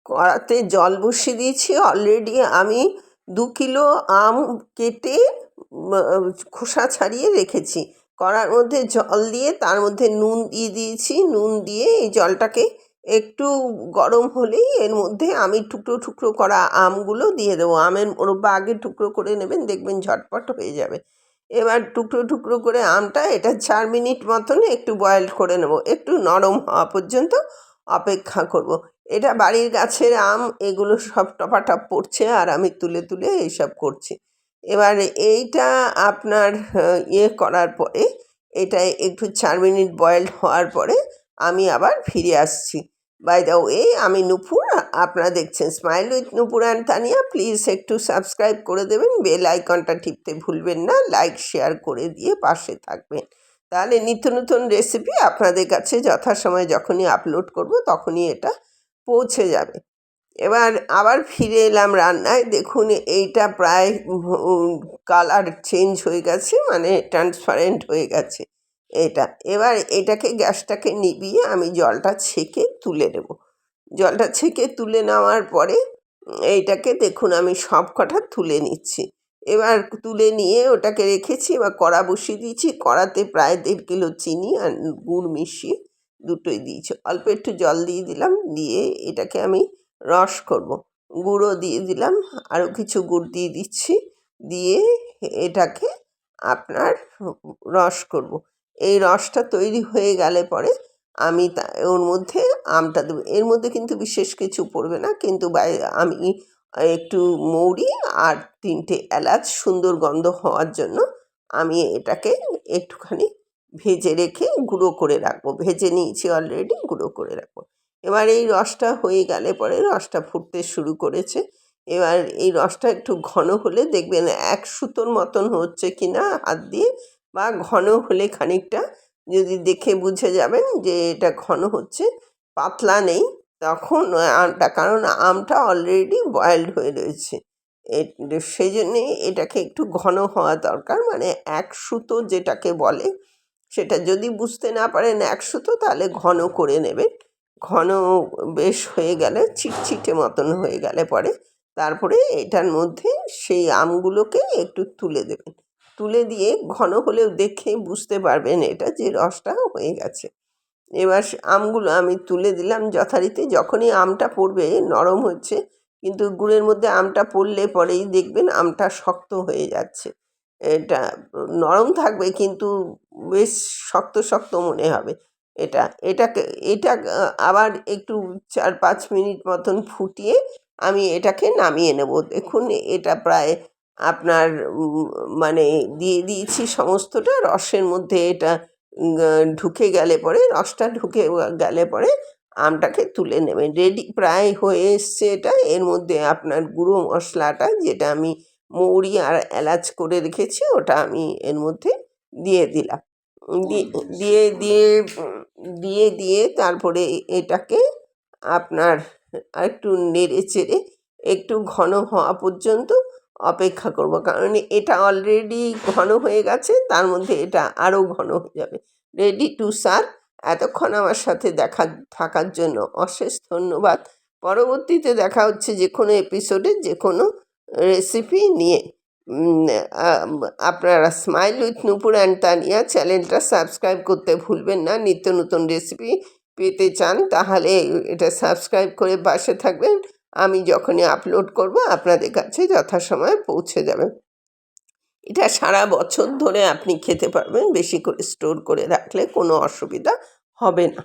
কড়াতে জল বসিয়ে দিয়েছি অলরেডি। আমি 2 কিলো আম কেটে খোসা ছাড়িয়ে রেখেছি। কড়ার মধ্যে জল দিয়ে তার মধ্যে নুন দিয়ে দিয়েছি। নুন দিয়ে এই জলটাকে একটু গরম হলেই এর মধ্যে আমি টুকরো টুকরো করা আমগুলো দিয়ে দেবো। আমের মোরব্বা আগে টুকরো করে নেবেন, দেখবেন ঝটপট হয়ে যাবে। এবার টুকরো টুকরো করে আমটা এটা 4 মিনিট মতন একটু বয়েল করে নেব, একটু নরম হওয়া পর্যন্ত অপেক্ষা করব। এটা বাড়ির গাছের আম, এগুলো সব টপাটপ পড়ছে আর আমি তুলে তুলে এইসব করছি। এবার এইটা আপনার করার পরে এটা একটু 4 মিনিট বয়েলড হওয়ার পরে আমি আবার ফিরে আসছি। বাই দ্য ওয়ে, আমি নূপুর, আপনারা দেখছেন smile with Nupur and Tania. Please একটু সাবস্ক্রাইব করে দেবেন, বেল আইকনটা টিপতে ভুলবেন না, লাইক শেয়ার করে দিয়ে পাশে থাকবেন। তাহলে নিত্য নতুন রেসিপি আপনাদের কাছে যথাসময়ে যখনই আপলোড করব তখনই এটা পৌঁছে যাবে। এবার আবার ফিরে এলাম রান্নায়। দেখুন এইটা প্রায় কালার চেঞ্জ হয়ে গেছে, মানে ট্রান্সপারেন্ট হয়ে গেছে এটা। এবার এটাকে গ্যাসটাকে নিভিয়ে আমি জলটা ছেঁকে তুলে নেব। জলটা ছেঁকে তুলে নেওয়ার পরে এইটাকে দেখুন আমি সব কটা তুলে নিচ্ছি। এবার তুলে নিয়ে ওটাকে রেখেছি। এবার কড়া বসিয়ে দিয়েছি। কড়াতে প্রায় 1.5 কিলো চিনি আর গুড় মিশিয়ে দুটোই দিয়েছি। অল্প একটু জল দিয়ে দিলাম, দিয়ে এটাকে আমি রস করব। গুঁড়ো দিয়ে দিলাম, আরও কিছু গুড় দিয়ে দিচ্ছি, দিয়ে এটাকে আপনার রস করব। এই রসটা তৈরি হয়ে গেলে পরে আমি ওর মধ্যে আমটা দেবো। এর মধ্যে কিন্তু বিশেষ কিছু পড়বে না, কিন্তু আমি একটু মৌরি আর 3টে এলাচ সুন্দর গন্ধ হওয়ার জন্য আমি এটাকে একটুখানি ভেজে রেখে গুঁড়ো করে রাখবো। ভেজে নিয়েছি অলরেডি, গুঁড়ো করে রাখবো। এবার এই রসটা হয়ে গেলে পরে রসটা ফুটতে শুরু করেছে। এবার এই রসটা একটু ঘন হলে দেখবেন 1 সুতোর মতন হচ্ছে কি না হাত দিয়ে, বা ঘন হলে খানিকটা যদি দেখে বুঝে যাবেন যে এটা ঘন হচ্ছে, পাতলা নেই, তখন আমটা, কারণ আমটা অলরেডি বয়েলড হয়ে রয়েছে, সেই জন্যে এটাকে একটু ঘন হওয়া দরকার। মানে 1 সুতো যেটাকে বলে, সেটা যদি বুঝতে না পারেন 1 সুতো, তাহলে ঘন করে নেবেন। ঘন বেশ হয়ে গেলে, চিটচিটে মতন হয়ে গেলে পরে তারপরে এটার মধ্যে সেই আমগুলোকে একটু তুলে দেবেন। তুলে দিয়ে ঘন হলেও দেখে বুঝতে পারবেন এটা যে রসটা হয়ে গেছে। এবার আমগুলো আমি তুলে দিলাম যথারীতি। যখনই আমটা পড়বে নরম হচ্ছে, কিন্তু গুড়ের মধ্যে আমটা পড়লে পরেই দেখবেন আমটা শক্ত হয়ে যাচ্ছে। এটা নরম থাকবে কিন্তু বেশ শক্ত শক্ত মনে হবে। এটা আবার একটু 4-5 মিনিট মতন ফুটিয়ে আমি এটাকে নামিয়ে নেব। দেখুন এটা প্রায় আপনার মানে দিয়ে দিয়েছি সমস্তটা রসের মধ্যে। এটা ঢুকে গেলে পরে, রসটা ঢুকে গেলে পরে আমটাকে তুলে নেবেন। রেডি প্রায় হয়ে এসছে এটা। এর মধ্যে আপনার গুঁড়ো মশলাটা, যেটা আমি মৌরি আর এলাচ করে রেখেছি, ওটা আমি এর মধ্যে দিয়ে দিলাম। দিয়ে দিয়ে দিয়ে দিয়ে তারপরে এটাকে আপনার একটু নেড়ে চেড়ে একটু ঘন হওয়া পর্যন্ত অপেক্ষা করব, কারণ এটা অলরেডি ঘন হয়ে গেছে, তার মধ্যে এটা আরও ঘন হয়ে যাবে। Ready to serve. এতক্ষণ আমার সাথে থাকার জন্য অশেষ ধন্যবাদ। পরবর্তীতে দেখা হচ্ছে যে কোনো এপিসোডে যে কোনো রেসিপি নিয়ে। আপনারা smile with Nupur and Tania চ্যানেলটা সাবস্ক্রাইব করতে ভুলবেন না। নিত্য নতুন রেসিপি পেতে চান তাহলে এটা সাবস্ক্রাইব করে পাশে থাকবেন। আমি যখনই আপলোড করব আপনাদের কাছে যথাসময়ে পৌঁছে যাবে। এটা সারা বছর ধরে আপনি খেতে পারবেন, বেশি করে স্টোর করে রাখলে কোনো অসুবিধা হবে না।